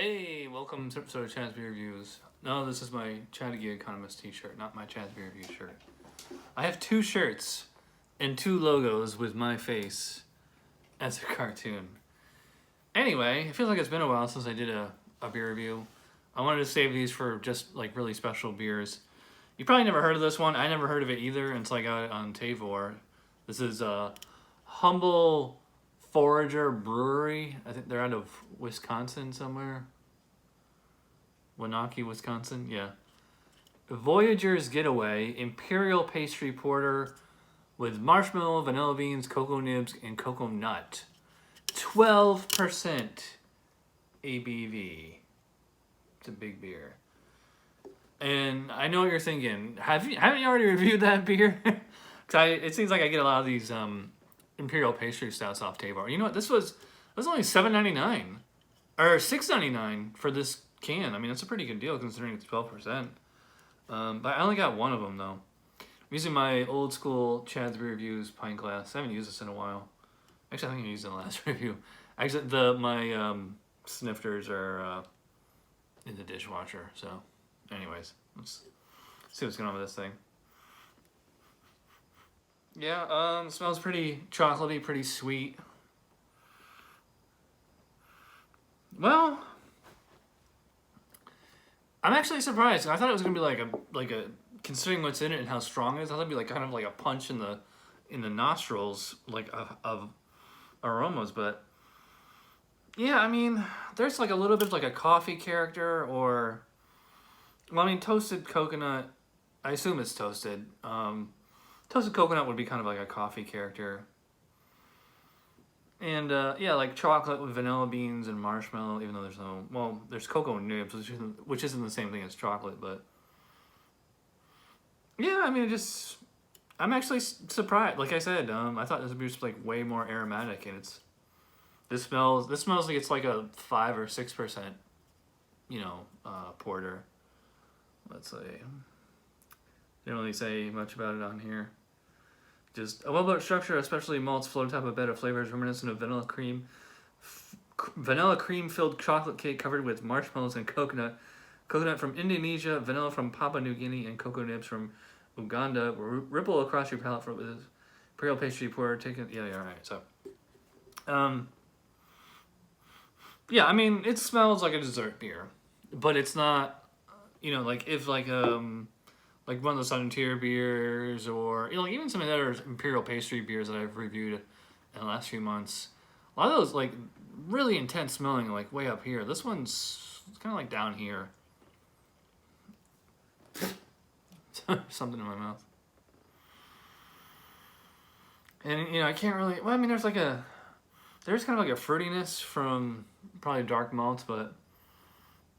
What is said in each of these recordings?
Hey, welcome to episode of Ch Beer Reviews. No, this is my 𝐸𝐿 Economist t-shirt, not my Ch Beer Review shirt. I have two shirts and two logos with my face as a cartoon. Anyway, it feels like it's been a while since I did a beer review. I wanted to save these for just like really special beers. You probably never heard of this one. I never heard of it either until I got it on Tavour. This is a Humble Forager Brewery. I think they're out of Wisconsin somewhere. Waunakee, Wisconsin. Yeah. Voyager's Getaway Imperial Pastry Porter with marshmallow, vanilla beans, cocoa nibs, and cocoa nut. 12% ABV. It's a big beer. And I know what you're thinking. Haven't you already reviewed that beer? It seems like I get a lot of these Imperial pastry stouts off Tavour. You know what? This was only $7.99 or $6.99 for this can. I mean, that's a pretty good deal considering it's 12%. But I only got one of them though. I'm using my old school Chad's Beer Reviews pint glass. I haven't used this in a while. Actually, I think I used it in the last review. Actually, my snifters are in the dishwasher. So, anyways, let's see what's going on with this thing. Yeah, it smells pretty chocolatey, pretty sweet. Well, I'm actually surprised. I thought it was gonna be like a considering what's in it and how strong it is. I thought it'd be like kind of like a punch in the nostrils, like of aromas. But yeah, I mean, there's like a little bit of like a coffee character, or well, I mean, toasted coconut. I assume it's toasted. Toasted coconut would be kind of like a coffee character. And yeah, like chocolate with vanilla beans and marshmallow, even though there's no, well, there's cocoa nibs, which isn't the same thing as chocolate, but yeah, I mean, I'm actually surprised. Like I said, I thought this would be just like way more aromatic, and this smells like it's like a 5 or 6%, porter. Let's say, they don't really say much about it on here. Just a well-built structure, especially malts float atop a bed of flavors reminiscent of vanilla cream. Vanilla cream-filled chocolate cake covered with marshmallows and coconut. Coconut from Indonesia, vanilla from Papua New Guinea, and cocoa nibs from Uganda ripple across your palate with imperial pastry porter. Yeah, all right. So, yeah, I mean, it smells like a dessert beer, but it's not, like if like one of the Southern Tier beers, or even some of the other Imperial pastry beers that I've reviewed in the last few months. A lot of those like really intense smelling, like way up here. This one's kind of like down here. Something in my mouth. And I can't really. Well, I mean, there's kind of like a fruitiness from probably dark malts, but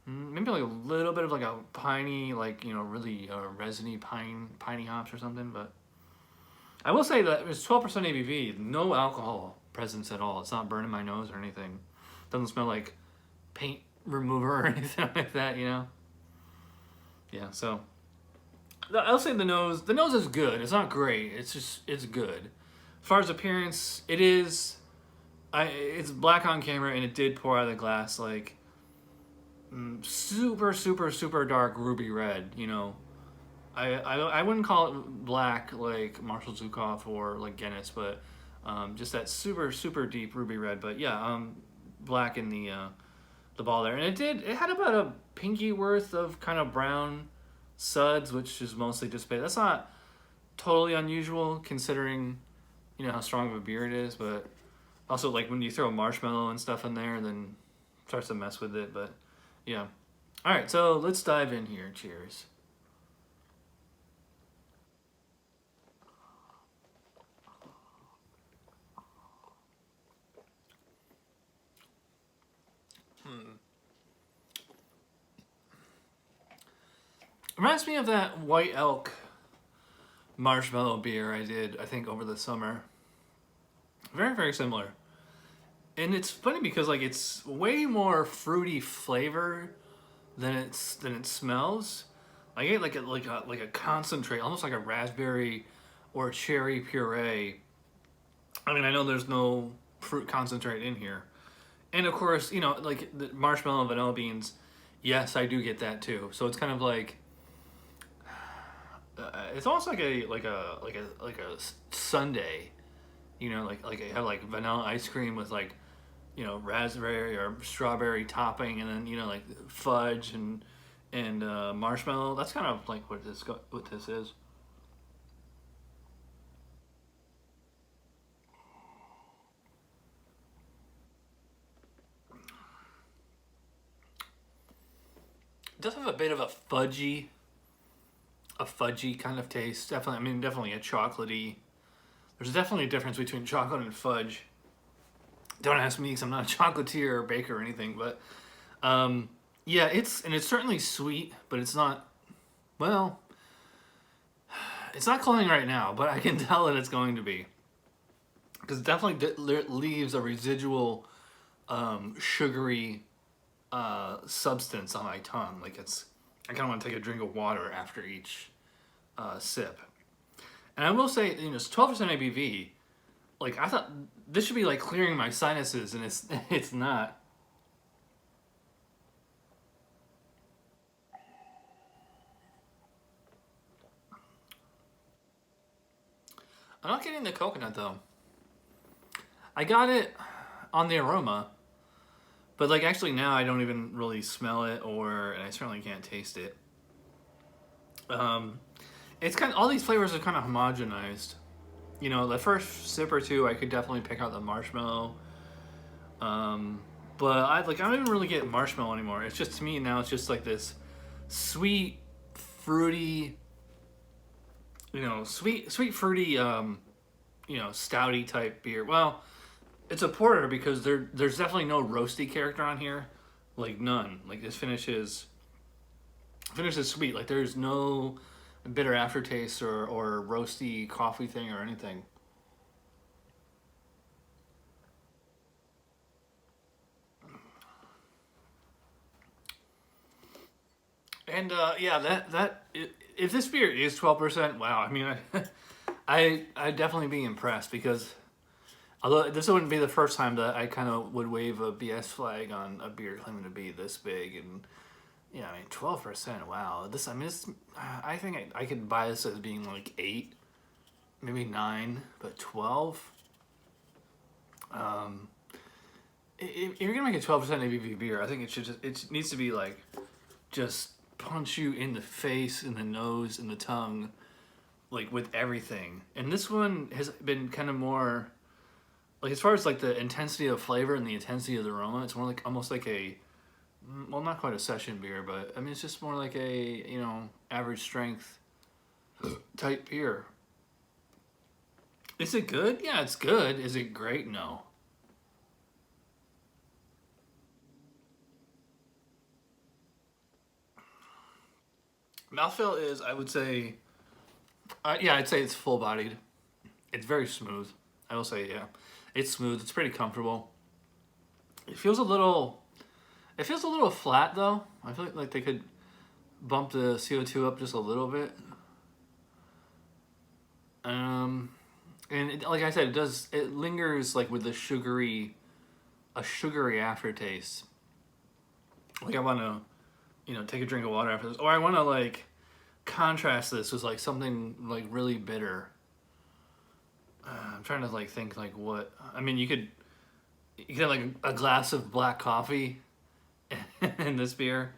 maybe like a little bit of like a piney, like, really resiny piney hops or something. But I will say that it's 12% ABV, no alcohol presence at all. It's not burning my nose or anything. Doesn't smell like paint remover or anything like that, Yeah, so I'll say the nose is good. It's not great. It's good. As far as appearance, it's black on camera, and it did pour out of the glass like super, super, super dark ruby red, I wouldn't call it black like Marshall Zukov or like Guinness, but just that super, super deep ruby red. But yeah, black in the ball there, and it had about a pinky worth of kind of brown suds, which is mostly just base. That's not totally unusual considering how strong of a beer it is, but also like when you throw a marshmallow and stuff in there, then it starts to mess with it. But yeah. All right, so let's dive in here. Cheers. Reminds me of that White Elk marshmallow beer I did, I think, over the summer. Very, very similar. And it's funny because like it's way more fruity flavor than it smells. I get like a concentrate, almost like a raspberry or cherry puree. I mean, I know there's no fruit concentrate in here. And of course, you know, like the marshmallow and vanilla beans, yes, I do get that too. So it's kind of like it's almost like a sundae, you know, like I have like vanilla ice cream with like, you know, raspberry or strawberry topping, and then, you know, like fudge and marshmallow. That's kind of like what this is. It does have a bit of a fudgy kind of taste. Definitely, I mean, definitely a chocolatey. There's definitely a difference between chocolate and fudge. Don't ask me because I'm not a chocolatier or baker or anything, but yeah, it's certainly sweet, but it's not. Well, it's not cloying right now, but I can tell that it's going to be, because it definitely leaves a residual sugary substance on my tongue. Like I kind of want to take a drink of water after each sip. And I will say, you know, it's 12% ABV. Like, I thought this should be like clearing my sinuses, and it's not. I'm not getting the coconut though. I got it on the aroma, but like actually now I don't even really smell it, and I certainly can't taste it. Um, it's kind of, all these flavors are kind of homogenized. You know, the first sip or two, I could definitely pick out the marshmallow. Um, but I don't even really get marshmallow anymore. It's just, to me now, it's just like this sweet, fruity, you know, sweet fruity, you know, stouty type beer. Well, it's a porter because there's definitely no roasty character on here, like none. Like this finishes sweet. Like there's no bitter aftertaste or roasty coffee thing or anything. And yeah, if this beer is 12%, wow. I mean, I'd definitely be impressed, because although this wouldn't be the first time that I kind of would wave a BS flag on a beer claiming to be this big. And yeah, I mean, 12%. Wow. I mean, I think I could buy this as being like 8, maybe 9, but 12. Um, if you're gonna make a 12% ABV beer, I think it needs to be like just punch you in the face, in the nose, in the tongue, like with everything. And this one has been kind of more like, as far as like the intensity of flavor and the intensity of the aroma, it's more like almost like a, well, not quite a session beer, but I mean, it's just more like a, you know, average strength type beer. Is it good? Yeah, it's good. Is it great? No. Mouthfeel is, I would say, yeah, I'd say it's full bodied. It's very smooth. I will say, yeah, it's smooth. It's pretty comfortable. It feels a little, it feels a little flat though. I feel like they could bump the CO2 up just a little bit. Um, and like I said, it lingers like with a sugary aftertaste. Like I want to, you know, take a drink of water after this, or I want to like contrast this with like something like really bitter. I'm trying to like think like what, I mean, you could have like a glass of black coffee in this beer.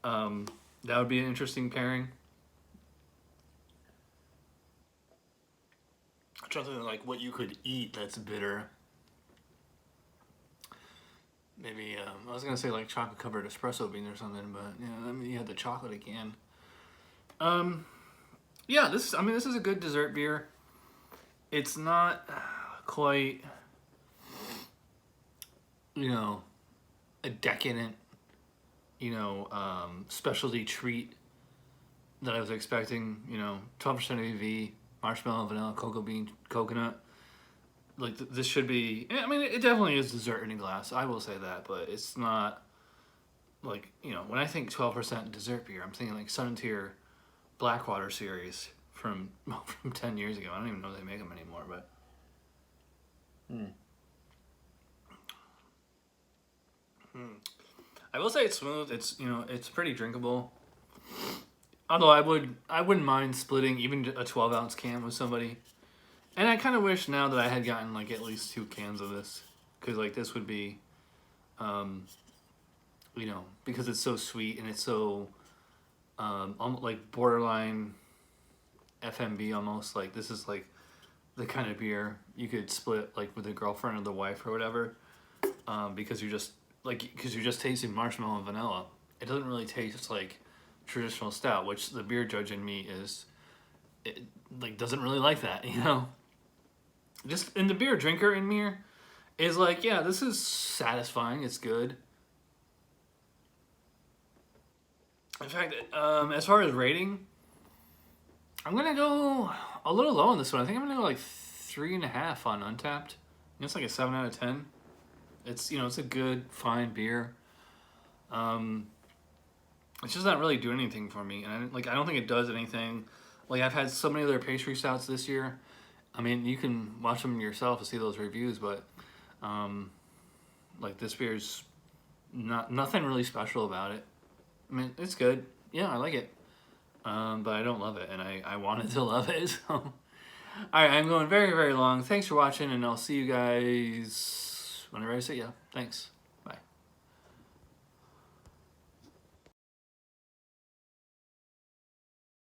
That would be an interesting pairing. I'm trying to think like what you could eat that's bitter. Maybe I was gonna say like chocolate covered espresso bean or something, but yeah, I mean, you had the chocolate again. Um, yeah, I mean, this is a good dessert beer. It's not quite, you know, a decadent, you know, specialty treat that I was expecting. You know, 12% ABV, marshmallow, vanilla, cocoa bean, coconut. Like this should be. I mean, it definitely is dessert in a glass. I will say that, but it's not like, you know, when I think 12% dessert beer, I'm thinking like Sun Tier Blackwater series from from 10 years ago. I don't even know if they make them anymore, but. Hmm. I will say it's smooth. It's, you know, it's pretty drinkable. Although I wouldn't mind splitting even a 12-ounce can with somebody. And I kind of wish now that I had gotten like at least 2 cans of this, because like this would be, you know, because it's so sweet and it's so like borderline FMB almost. Like this is like the kind of beer you could split like with a girlfriend or the wife or whatever, because you're just tasting marshmallow and vanilla. It doesn't really taste like traditional stout, which the beer judge in me like doesn't really like that, you know. Just and the beer drinker in me is like, yeah, this is satisfying. It's good. In fact, as far as rating, I'm gonna go a little low on this one. I think I'm gonna go like 3.5 on Untapped. It's like a 7 out of 10. It's, you know, it's a good, fine beer. It's just not really doing anything for me, and I don't think it does anything. Like I've had so many other pastry stouts this year. I mean, you can watch them yourself to see those reviews, but like this beer's nothing really special about it. I mean, it's good. Yeah, I like it. But I don't love it, and I wanted to love it. So, all right, I'm going very, very long. Thanks for watching, and I'll see you guys whenever I see ya. Thanks.